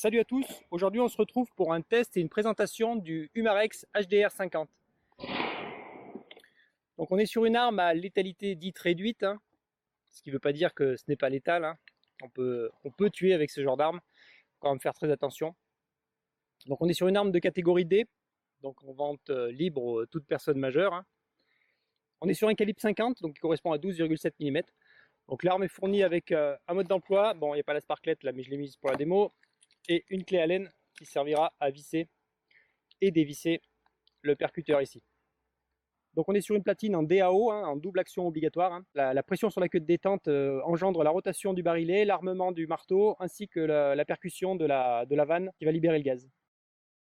Salut à tous, aujourd'hui on se retrouve pour un test et une présentation du Umarex HDR 50. Donc on est sur une arme à létalité dite réduite, ce qui ne veut pas dire que ce n'est pas létal. On peut tuer avec ce genre d'arme, faut quand même faire très attention. Donc on est sur une arme de catégorie D, donc en vente libre aux toutes personnes majeures. On est sur un calibre 50, donc qui correspond à 12,7 mm. Donc l'arme est fournie avec un mode d'emploi, bon il n'y a pas la sparklette là mais je l'ai mise pour la démo, et une clé Allen qui servira à visser et dévisser le percuteur ici. Donc on est sur une platine en DAO, en double action obligatoire. La pression sur la queue de détente engendre la rotation du barillet, l'armement du marteau, ainsi que la percussion de la vanne qui va libérer le gaz.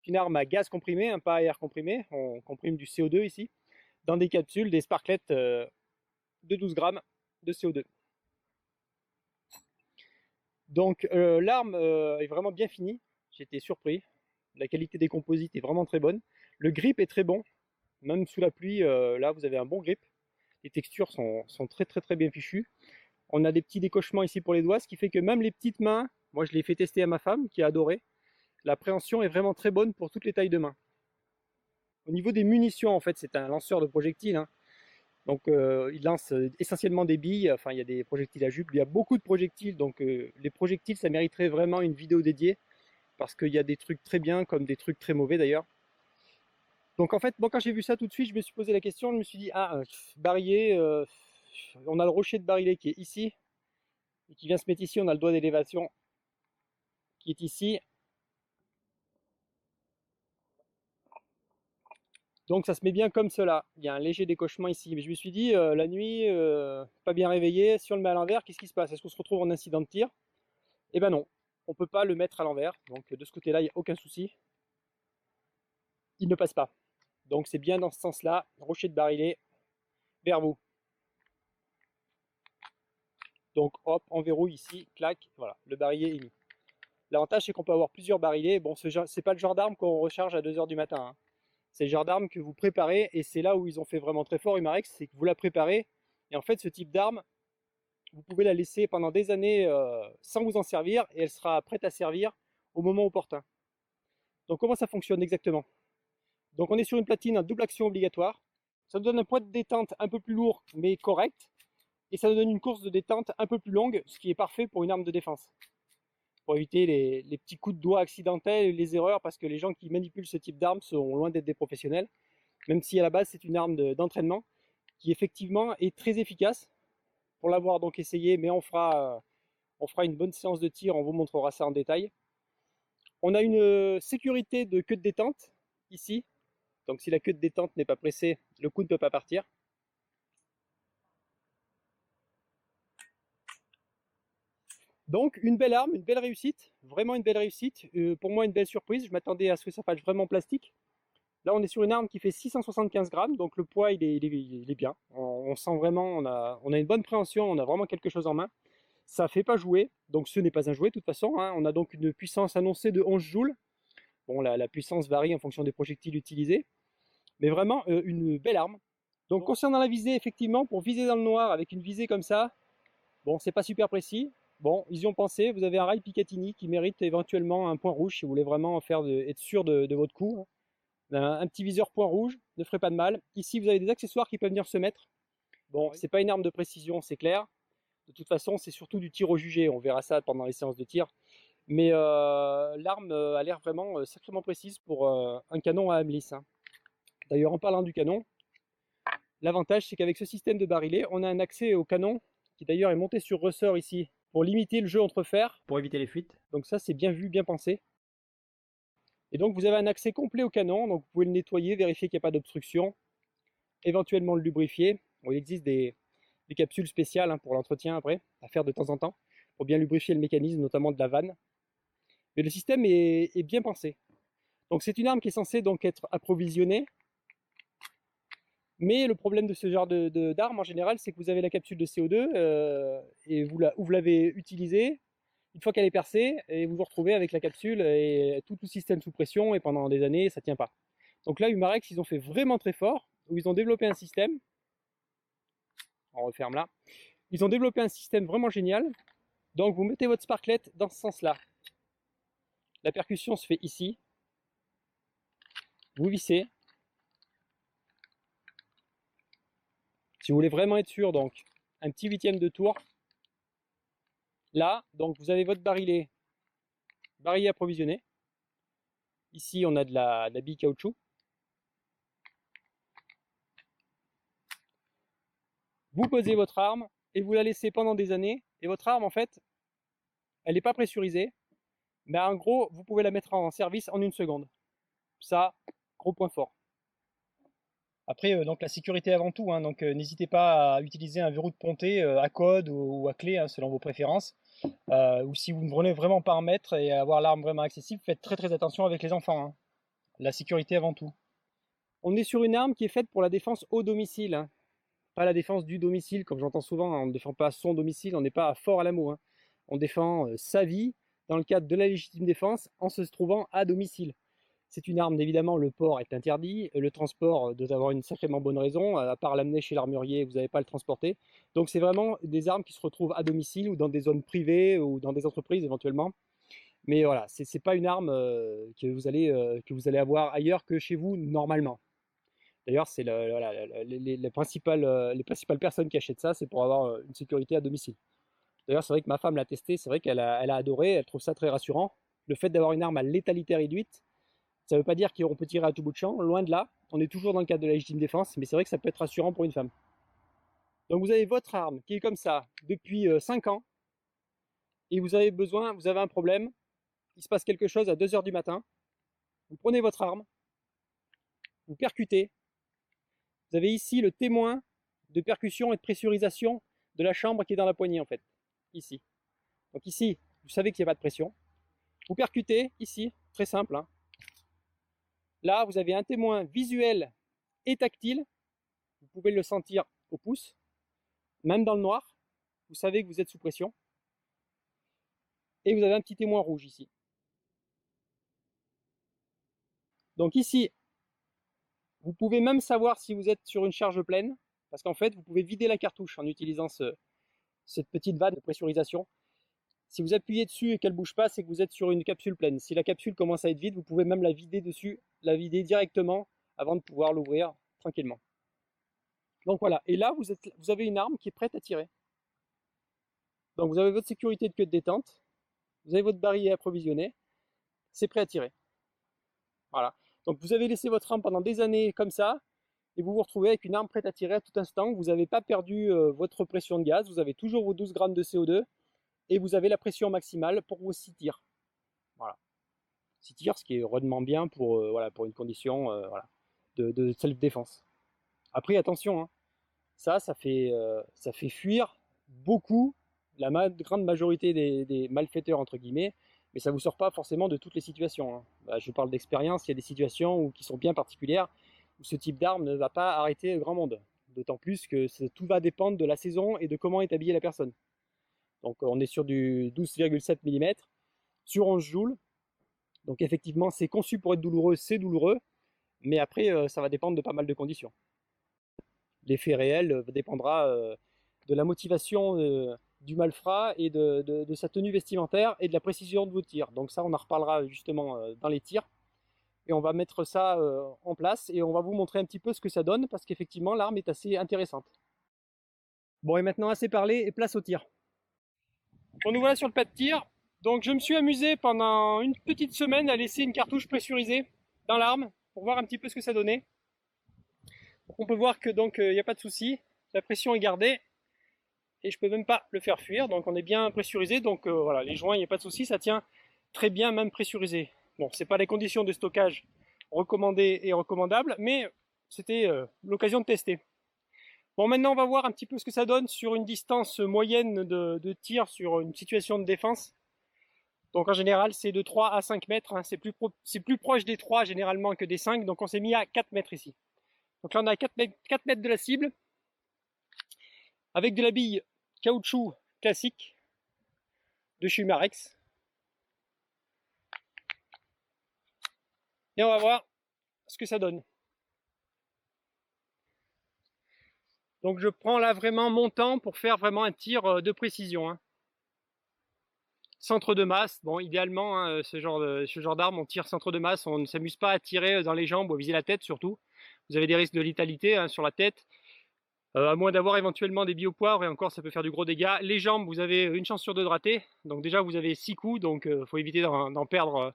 Une arme à gaz comprimé, pas à air comprimé, on comprime du CO2 ici, dans des capsules, des sparklettes de 12 grammes de CO2. Donc l'arme est vraiment bien finie, j'étais surpris. La qualité des composites est vraiment très bonne. Le grip est très bon, même sous la pluie, là vous avez un bon grip. Les textures sont très bien fichues. On a des petits décochements ici pour les doigts, ce qui fait que même les petites mains, moi je l'ai fait tester à ma femme qui a adoré. La préhension est vraiment très bonne pour toutes les tailles de mains. Au niveau des munitions, en fait, c'est un lanceur de projectiles. Donc il lance essentiellement des billes, enfin il y a des projectiles à jupe, il y a beaucoup de projectiles, donc les projectiles ça mériterait vraiment une vidéo dédiée, parce qu'il y a des trucs très bien comme des trucs très mauvais d'ailleurs. Donc en fait, bon, quand j'ai vu ça tout de suite, je me suis posé la question, je me suis dit, barillet, on a le rocher de barillet qui est ici, et qui vient se mettre ici, on a le doigt d'élévation qui est ici. Donc ça se met bien comme cela, il y a un léger décochement ici, mais je me suis dit, la nuit, pas bien réveillé, si on le met à l'envers, qu'est-ce qui se passe? Est-ce qu'on se retrouve en incident de tir? Eh ben non, on peut pas le mettre à l'envers, donc de ce côté-là, il n'y a aucun souci. Il ne passe pas. Donc c'est bien dans ce sens-là, rocher de barillet, vers vous. Donc hop, on verrouille ici, clac, voilà, le barillet est mis. L'avantage c'est qu'on peut avoir plusieurs barillets, bon c'est pas le genre d'arme qu'on recharge à 2 h du matin. C'est le genre d'arme que vous préparez, et c'est là où ils ont fait vraiment très fort Umarex, c'est que vous la préparez, et en fait ce type d'arme, vous pouvez la laisser pendant des années sans vous en servir, et elle sera prête à servir au moment opportun. Donc comment ça fonctionne exactement? Donc on est sur une platine à double action obligatoire, ça nous donne un point de détente un peu plus lourd mais correct, et ça nous donne une course de détente un peu plus longue, ce qui est parfait pour une arme de défense. Pour éviter les petits coups de doigt accidentels et les erreurs, parce que les gens qui manipulent ce type d'arme sont loin d'être des professionnels, même si à la base c'est une arme d'entraînement qui effectivement est très efficace. Pour l'avoir donc essayé, mais on fera une bonne séance de tir, on vous montrera ça en détail. On a une sécurité de queue de détente ici, donc si la queue de détente n'est pas pressée, le coup ne peut pas partir. Donc une belle arme, une belle réussite, vraiment une belle réussite, pour moi une belle surprise, je m'attendais à ce que ça fasse vraiment plastique. Là on est sur une arme qui fait 675 grammes, donc le poids il est bien, on sent vraiment, on a une bonne préhension, on a vraiment quelque chose en main. Ça fait pas jouer, donc ce n'est pas un jouet de toute façon, on a donc une puissance annoncée de 11 joules, bon la puissance varie en fonction des projectiles utilisés, mais vraiment une belle arme. Donc concernant la visée, effectivement, pour viser dans le noir avec une visée comme ça, bon c'est pas super précis. Bon, ils y ont pensé, vous avez un rail Picatinny qui mérite éventuellement un point rouge si vous voulez vraiment être sûr de votre coup. Un petit viseur point rouge ne ferait pas de mal. Ici, vous avez des accessoires qui peuvent venir se mettre. Bon, c'est pas une arme de précision, c'est clair. De toute façon, c'est surtout du tir au jugé. On verra ça pendant les séances de tir. Mais l'arme a l'air vraiment sacrément précise pour un canon à âme lisse. D'ailleurs, en parlant du canon, l'avantage, c'est qu'avec ce système de barillet, on a un accès au canon qui d'ailleurs est monté sur ressort ici, pour limiter le jeu entre fers, pour éviter les fuites. Donc ça c'est bien vu, bien pensé. Et donc vous avez un accès complet au canon, donc vous pouvez le nettoyer, vérifier qu'il n'y a pas d'obstruction, éventuellement le lubrifier. Bon, il existe des capsules spéciales pour l'entretien après, à faire de temps en temps, pour bien lubrifier le mécanisme, notamment de la vanne. Mais le système est bien pensé. Donc c'est une arme qui est censée donc être approvisionnée. Mais le problème de ce genre d'arme en général, c'est que vous avez la capsule de CO2 et vous l'avez utilisée, une fois qu'elle est percée, et vous vous retrouvez avec la capsule et tout le système sous pression, et pendant des années, ça tient pas. Donc là, Umarex, ils ont fait vraiment très fort, où ils ont développé un système, on referme là, ils ont développé un système vraiment génial. Donc vous mettez votre sparklet dans ce sens-là. La percussion se fait ici. Vous vissez. Si vous voulez vraiment être sûr, donc un petit 1/8 de tour. Là, donc vous avez votre barillet approvisionné. Ici, on a de la bille caoutchouc. Vous posez votre arme et vous la laissez pendant des années. Et votre arme, en fait, elle n'est pas pressurisée. Mais en gros, vous pouvez la mettre en service en 1 seconde. Ça, gros point fort. Après, donc la sécurité avant tout, hein, donc n'hésitez pas à utiliser un verrou de ponté à code ou à clé, hein, selon vos préférences. Ou si vous ne venez vraiment pas en mettre et avoir l'arme vraiment accessible, faites très attention avec les enfants, hein. La sécurité avant tout. On est sur une arme qui est faite pour la défense au domicile, hein. Pas la défense du domicile, comme j'entends souvent, hein. On ne défend pas son domicile, on n'est pas fort à l'amour, hein. On défend sa vie dans le cadre de la légitime défense en se trouvant à domicile. C'est une arme, évidemment, le port est interdit, le transport doit avoir une sacrément bonne raison, à part l'amener chez l'armurier, vous n'avez pas à le transporter. Donc c'est vraiment des armes qui se retrouvent à domicile ou dans des zones privées ou dans des entreprises éventuellement. Mais voilà, c'est pas une arme que vous allez avoir ailleurs que chez vous normalement. D'ailleurs, c'est voilà, les principales personnes qui achètent ça, c'est pour avoir une sécurité à domicile. D'ailleurs, c'est vrai que ma femme l'a testé, c'est vrai qu'elle a adoré, elle trouve ça très rassurant. Le fait d'avoir une arme à létalité réduite, ça ne veut pas dire qu'on peut tirer à tout bout de champ, loin de là. On est toujours dans le cadre de la légitime défense, mais c'est vrai que ça peut être rassurant pour une femme. Donc vous avez votre arme qui est comme ça depuis 5 ans, et vous avez un problème, il se passe quelque chose à 2 h du matin, vous prenez votre arme, vous percutez, vous avez ici le témoin de percussion et de pressurisation de la chambre qui est dans la poignée en fait, ici. Donc ici, vous savez qu'il n'y a pas de pression. Vous percutez ici, très simple, hein. Là, vous avez un témoin visuel et tactile. Vous pouvez le sentir au pouce, même dans le noir. Vous savez que vous êtes sous pression. Et vous avez un petit témoin rouge ici. Donc ici, vous pouvez même savoir si vous êtes sur une charge pleine, parce qu'en fait, vous pouvez vider la cartouche en utilisant cette petite vanne de pressurisation. Si vous appuyez dessus et qu'elle ne bouge pas, c'est que vous êtes sur une capsule pleine. Si la capsule commence à être vide, vous pouvez même la vider dessus, la vider directement avant de pouvoir l'ouvrir tranquillement. Donc voilà, et là vous avez une arme qui est prête à tirer. Donc vous avez votre sécurité de queue de détente, vous avez votre barillet approvisionné, c'est prêt à tirer. Voilà. Donc vous avez laissé votre arme pendant des années comme ça, et vous vous retrouvez avec une arme prête à tirer à tout instant. Vous n'avez pas perdu votre pression de gaz, vous avez toujours vos 12 grammes de CO2, et vous avez la pression maximale pour vos 6 tirs. Voilà. 6 tirs, ce qui est redement bien pour, voilà, pour une condition voilà, de self-défense. Après, attention, hein, ça fait fuir beaucoup la grande majorité des malfaiteurs, entre guillemets, mais ça ne vous sort pas forcément de toutes les situations, hein. Bah, je parle d'expérience, il y a des situations qui sont bien particulières, où ce type d'arme ne va pas arrêter grand monde. D'autant plus que tout va dépendre de la saison et de comment est habillée la personne. Donc on est sur du 12,7 mm, sur 11 joules. Donc effectivement, c'est conçu pour être douloureux, c'est douloureux, mais après, ça va dépendre de pas mal de conditions. L'effet réel dépendra de la motivation du malfrat et de sa tenue vestimentaire et de la précision de vos tirs. Donc ça, on en reparlera justement dans les tirs. Et on va mettre ça en place et on va vous montrer un petit peu ce que ça donne parce qu'effectivement, l'arme est assez intéressante. Bon, et maintenant, assez parlé et place au tir. Bon, nous voilà sur le pas de tir. Donc je me suis amusé pendant une petite semaine à laisser une cartouche pressurisée dans l'arme pour voir un petit peu ce que ça donnait. On peut voir que donc il n'y a pas de souci, la pression est gardée et je peux même pas le faire fuir, donc on est bien pressurisé, donc voilà, les joints, il n'y a pas de souci, ça tient très bien même pressurisé. Bon, c'est pas les conditions de stockage recommandées et recommandables, mais c'était l'occasion de tester. Bon, maintenant on va voir un petit peu ce que ça donne sur une distance moyenne de tir sur une situation de défense. Donc en général c'est de 3 à 5 mètres, hein. C'est plus proche des 3 généralement que des 5, donc on s'est mis à 4 mètres ici. Donc là on a 4 mètres de la cible, avec de la bille caoutchouc classique de chez Umarex. Et on va voir ce que ça donne. Donc je prends là vraiment mon temps pour faire vraiment un tir de précision, hein. Centre de masse, bon idéalement hein, ce genre d'arme on tire centre de masse, on ne s'amuse pas à tirer dans les jambes ou à viser la tête surtout. Vous avez des risques de létalité hein, sur la tête, à moins d'avoir éventuellement des biopoivres, et encore ça peut faire du gros dégât. Les jambes, vous avez une chance sur deux de rater, donc déjà vous avez 6 coups, donc faut éviter d'en perdre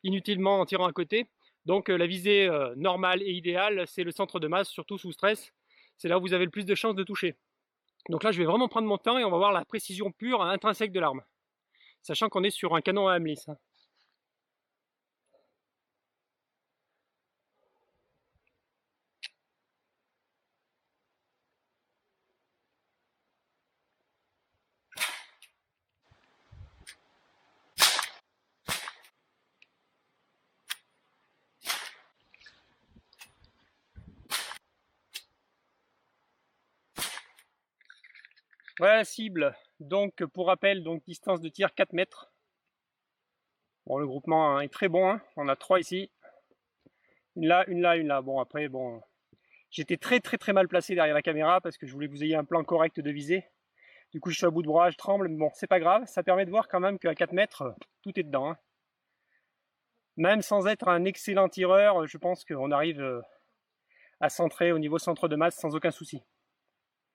inutilement en tirant à côté. Donc la visée normale et idéale, c'est le centre de masse, surtout sous stress. C'est là où vous avez le plus de chances de toucher. Donc là, je vais vraiment prendre mon temps et on va voir la précision pure, intrinsèque de l'arme. Sachant qu'on est sur un canon à Hamlis. Voilà la cible. Donc pour rappel, donc distance de tir 4 mètres. Bon, le groupement est très bon, hein. On a 3 ici. Une là, une là, une là. Bon après, bon, j'étais très mal placé derrière la caméra parce que je voulais que vous ayez un plan correct de visée. Du coup je suis à bout de bras, je tremble, mais bon c'est pas grave, ça permet de voir quand même qu'à 4 mètres, tout est dedans. Hein. Même sans être un excellent tireur, je pense qu'on arrive à centrer au niveau centre de masse sans aucun souci.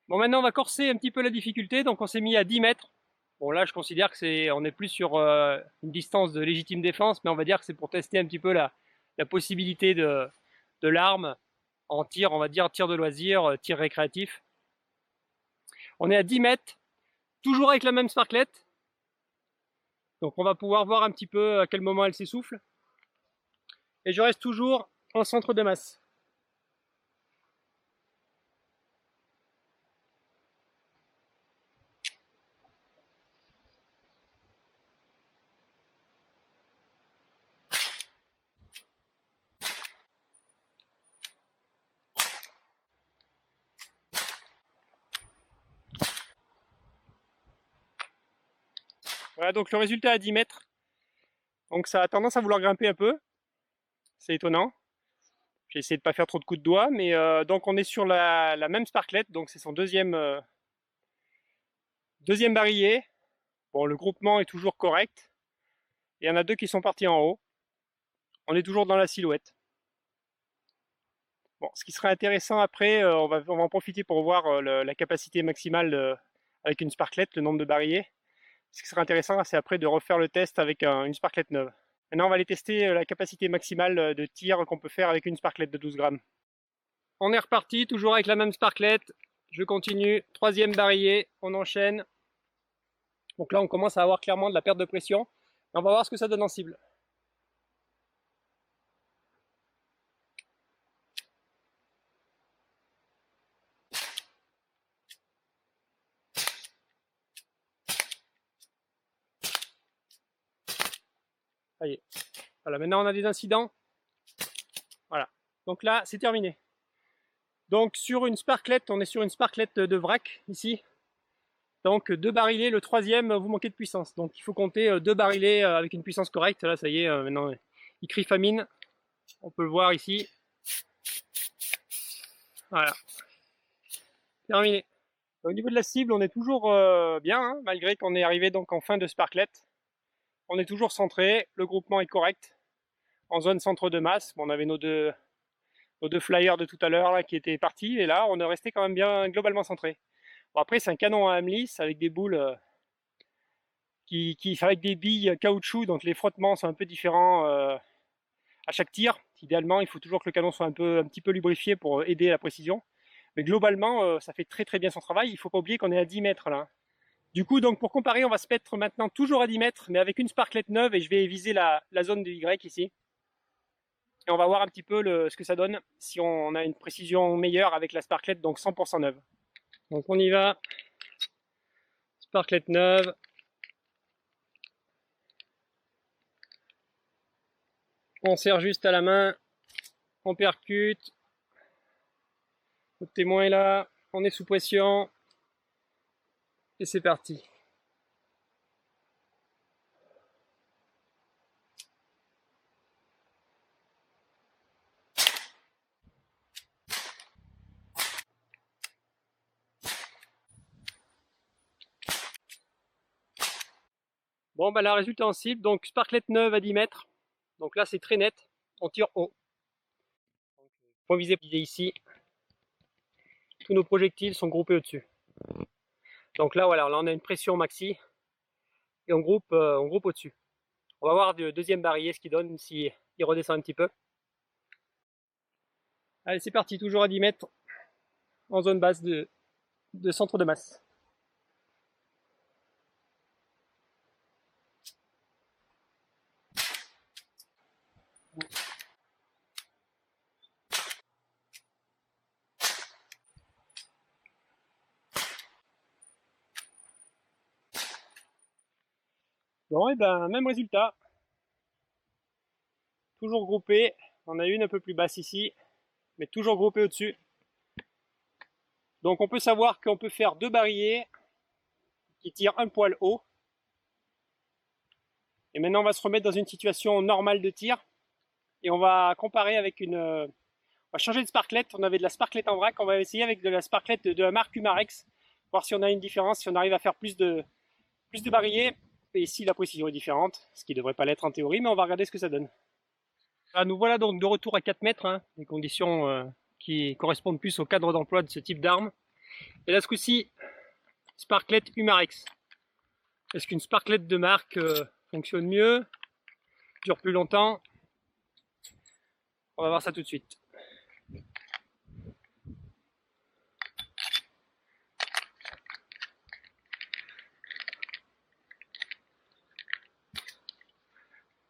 Bon maintenant on va corser un petit peu la difficulté, donc on s'est mis à 10 mètres. Bon là je considère que on est plus sur une distance de légitime défense, mais on va dire que c'est pour tester un petit peu la possibilité de l'arme en tir, on va dire tir de loisir, tir récréatif. On est à 10 mètres, toujours avec la même sparklette. Donc on va pouvoir voir un petit peu à quel moment elle s'essouffle. Et je reste toujours en centre de masse. Voilà donc le résultat à 10 mètres. Donc ça a tendance à vouloir grimper un peu. C'est étonnant. J'ai essayé de ne pas faire trop de coups de doigt, mais donc on est sur la même sparklette, donc c'est son deuxième barillet. Bon, le groupement est toujours correct. Il y en a 2 qui sont partis en haut. On est toujours dans la silhouette. Bon, ce qui serait intéressant après, on va en profiter pour voir la capacité maximale avec une sparklette, le nombre de barillets. Ce qui serait intéressant, c'est après de refaire le test avec une sparklette neuve. Maintenant, on va aller tester la capacité maximale de tir qu'on peut faire avec une sparklette de 12 grammes. On est reparti, toujours avec la même sparklette. Je continue, 3e barillet, on enchaîne. Donc là, on commence à avoir clairement de la perte de pression. Et on va voir ce que ça donne en cible. Ça y est. Voilà, maintenant on a des incidents. Voilà. Donc là, c'est terminé. Donc sur une sparklette, on est sur une sparklette de vrac ici. Donc 2 barilets, le 3e, vous manquez de puissance. Donc il faut compter 2 barilets avec une puissance correcte. Là, ça y est, maintenant il crie famine. On peut le voir ici. Voilà. Terminé. Au niveau de la cible, on est toujours bien, hein, malgré qu'on est arrivé donc en fin de sparklette. On est toujours centré, le groupement est correct. En zone centre de masse, bon, on avait nos deux flyers de tout à l'heure là qui étaient partis, et là on est resté quand même bien globalement centré. Bon, après c'est un canon à Hamlis avec des boules avec des billes caoutchouc, donc les frottements sont un peu différents à chaque tir. Idéalement, il faut toujours que le canon soit un petit peu lubrifié pour aider à la précision. Mais globalement, ça fait très bien son travail. Il ne faut pas oublier qu'on est à 10 mètres là. Du coup, donc pour comparer, on va se mettre maintenant toujours à 10 mètres, mais avec une sparklette neuve, et je vais viser la zone de Y ici. Et on va voir un petit peu ce que ça donne si on a une précision meilleure avec la sparklette, donc 100% neuve. Donc on y va. Sparklette neuve. On serre juste à la main. On percute. Le témoin est là. On est sous pression. Et c'est parti. Bon, bah, le résultat en cible, donc sparklet neuve à 10 mètres. Donc là, c'est très net. On tire haut. Point visé ici. Tous nos projectiles sont groupés au-dessus. Donc là, voilà, là, on a une pression maxi et on groupe au-dessus. On va voir le deuxième barillet ce qu'il donne, s'il redescend un petit peu. Allez, c'est parti, toujours à 10 mètres, en zone basse de centre de masse. Bon, et ben, même résultat. Toujours groupé. On a une un peu plus basse ici, mais toujours groupé au-dessus. Donc on peut savoir qu'on peut faire deux barillet qui tirent un poil haut. Et maintenant on va se remettre dans une situation normale de tir. Et on va comparer avec une... on va changer de sparklet. On avait de la sparklet en vrac. On va essayer avec de la sparklet de la marque Umarex. Voir si on a une différence, si on arrive à faire plus de barillets. Et ici la précision est différente, ce qui ne devrait pas l'être en théorie, mais on va regarder ce que ça donne. Ah, nous voilà donc de retour à 4 mètres, hein, des conditions qui correspondent plus au cadre d'emploi de ce type d'arme. Et là ce coup-ci, sparklet Umarex. Est-ce qu'une sparklet de marque fonctionne mieux, dure plus longtemps? On va voir ça tout de suite.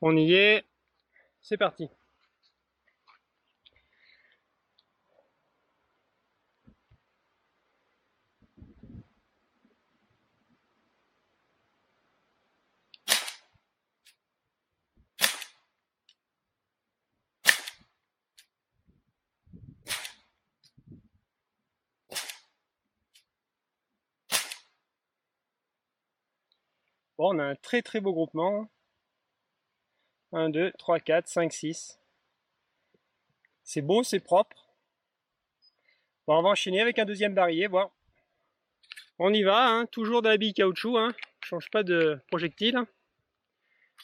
On y est, c'est parti. Bon, on a un très très beau groupement. 1, 2, 3, 4, 5, 6. C'est beau, c'est propre. Bon, on va enchaîner avec un deuxième barillet, voir. On y va, hein, toujours de la bille caoutchouc, hein. Change pas de projectile.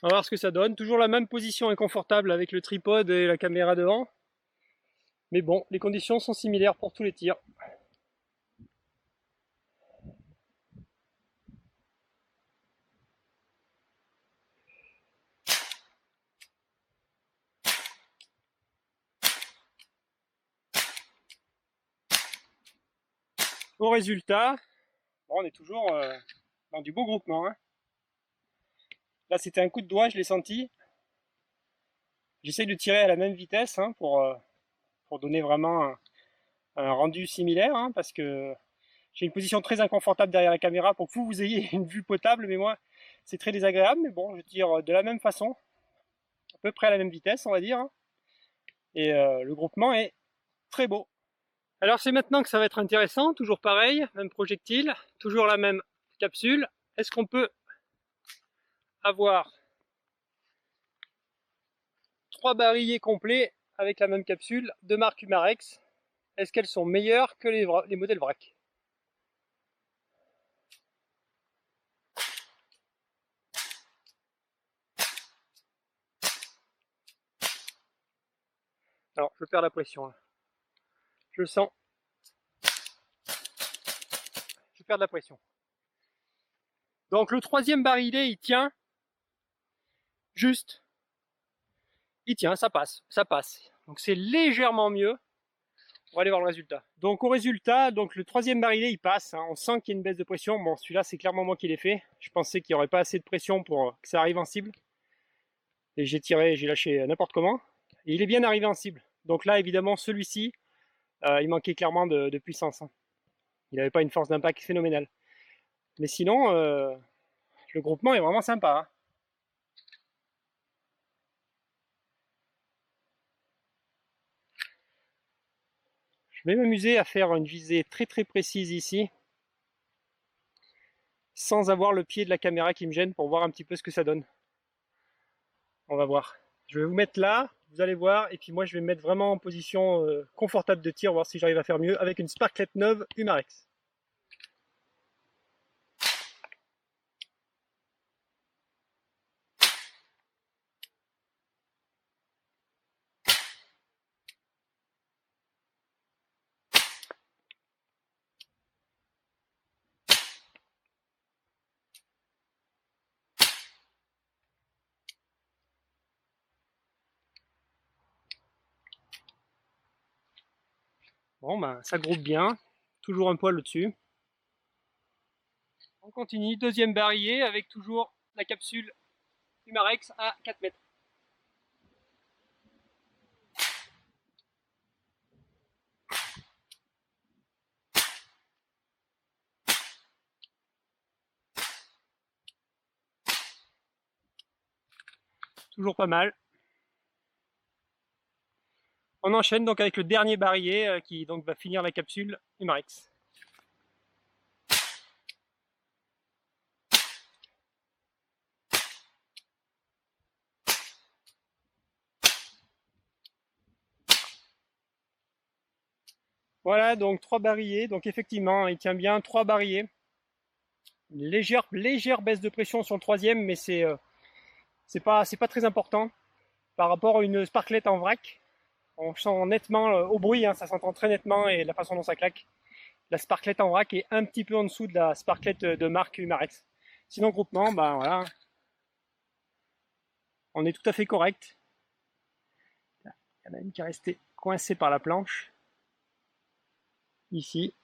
On va voir ce que ça donne. Toujours la même position inconfortable avec le tripode et la caméra devant. Mais bon, les conditions sont similaires pour tous les tirs. Au résultat, bon, on est toujours dans du beau groupement, hein. Là, c'était un coup de doigt, je l'ai senti. J'essaye de tirer à la même vitesse, hein, pour donner vraiment un rendu similaire, hein, parce que j'ai une position très inconfortable derrière la caméra pour que vous ayez une vue potable, mais moi, c'est très désagréable. Mais bon, je tire de la même façon, à peu près à la même vitesse, on va dire, hein. Et le groupement est très beau. Alors c'est maintenant que ça va être intéressant, toujours pareil, même projectile, toujours la même capsule. Est-ce qu'on peut avoir 3 barillets complets avec la même capsule de marque Umarex? Est-ce qu'elles sont meilleures que les modèles vrac? Alors je perds la pression là. Je le sens. Je perds de la pression. Donc le troisième barillet il tient juste. Il tient, ça passe, ça passe. Donc c'est légèrement mieux. On va aller voir le résultat. Donc au résultat, donc le troisième barillet il passe, hein. On sent qu'il y a une baisse de pression. Bon, celui-là c'est clairement moi qui l'ai fait. Je pensais qu'il n'y aurait pas assez de pression pour que ça arrive en cible. Et j'ai tiré, j'ai lâché n'importe comment. Et il est bien arrivé en cible. Donc là évidemment celui-ci, il manquait clairement de puissance, hein. Il n'avait pas une force d'impact phénoménale. Mais sinon, le groupement est vraiment sympa, hein. Je vais m'amuser à faire une visée très très précise ici, sans avoir le pied de la caméra qui me gêne, pour voir un petit peu ce que ça donne. On va voir. Je vais vous mettre là, vous allez voir, et puis moi je vais me mettre vraiment en position confortable de tir, voir si j'arrive à faire mieux avec une sparklet neuve Umarex. Bon, ben, ça groupe bien. Toujours un poil au-dessus. On continue, deuxième barillet avec toujours la capsule Umarex à 4 mètres. Toujours pas mal. On enchaîne donc avec le dernier barillet qui donc va finir la capsule Umarex. Voilà, donc 3 barillet. Donc effectivement, il tient bien 3 barillet. Légère baisse de pression sur le troisième, mais c'est pas très important par rapport à une sparklette en vrac. On sent nettement au bruit, hein, ça s'entend très nettement et la façon dont ça claque. La sparklette en vrac est un petit peu en dessous de la sparklette de marque Umarex. Sinon, groupement, ben voilà, on est tout à fait correct. Il y en a une qui est restée coincée par la planche. Ici.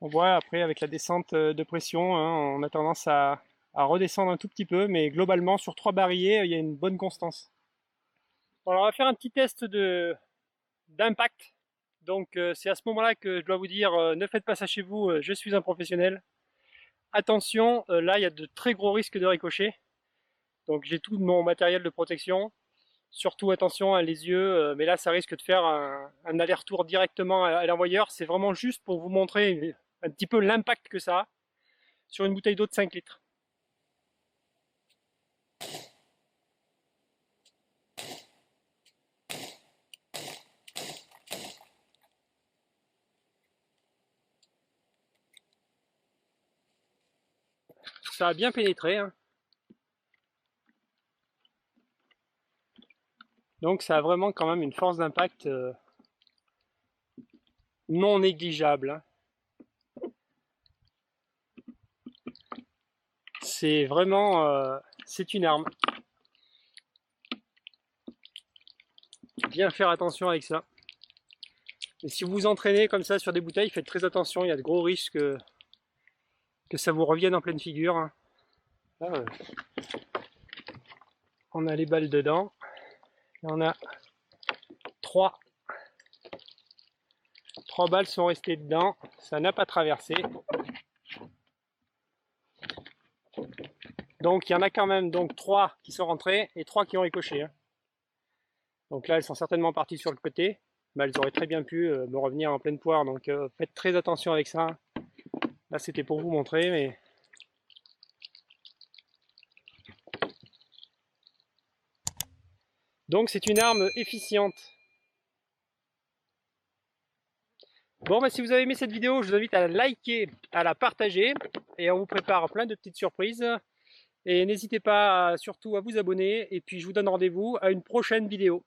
On voit après avec la descente de pression, hein, on a tendance à redescendre un tout petit peu, mais globalement sur 3 barillet, il y a une bonne constance. Bon, alors on va faire un petit test d'impact. Donc c'est à ce moment-là que je dois vous dire, ne faites pas ça chez vous, je suis un professionnel. Attention, là il y a de très gros risques de ricochet. Donc j'ai tout mon matériel de protection. Surtout attention à les yeux, mais là ça risque de faire un aller-retour directement à l'envoyeur. C'est vraiment juste pour vous montrer un petit peu l'impact que ça a sur une bouteille d'eau de 5 litres. Ça a bien pénétré, hein. Donc ça a vraiment quand même une force d'impact non négligeable, hein. C'est vraiment c'est une arme. Bien faire attention avec ça. Et si vous vous entraînez comme ça sur des bouteilles, faites très attention, il y a de gros risques que ça vous revienne en pleine figure, hein. Là, on a les balles dedans. Il y en a 3. 3 balles sont restées dedans, ça n'a pas traversé. Donc il y en a quand même donc 3 qui sont rentrées et 3 qui ont ricoché, hein. Donc là elles sont certainement parties sur le côté, mais elles auraient très bien pu me revenir en pleine poire, donc faites très attention avec ça. Là c'était pour vous montrer, mais donc c'est une arme efficiente. Bon, bah, si vous avez aimé cette vidéo, je vous invite à la liker, à la partager, et on vous prépare plein de petites surprises. Et n'hésitez pas surtout à vous abonner, et puis je vous donne rendez-vous à une prochaine vidéo.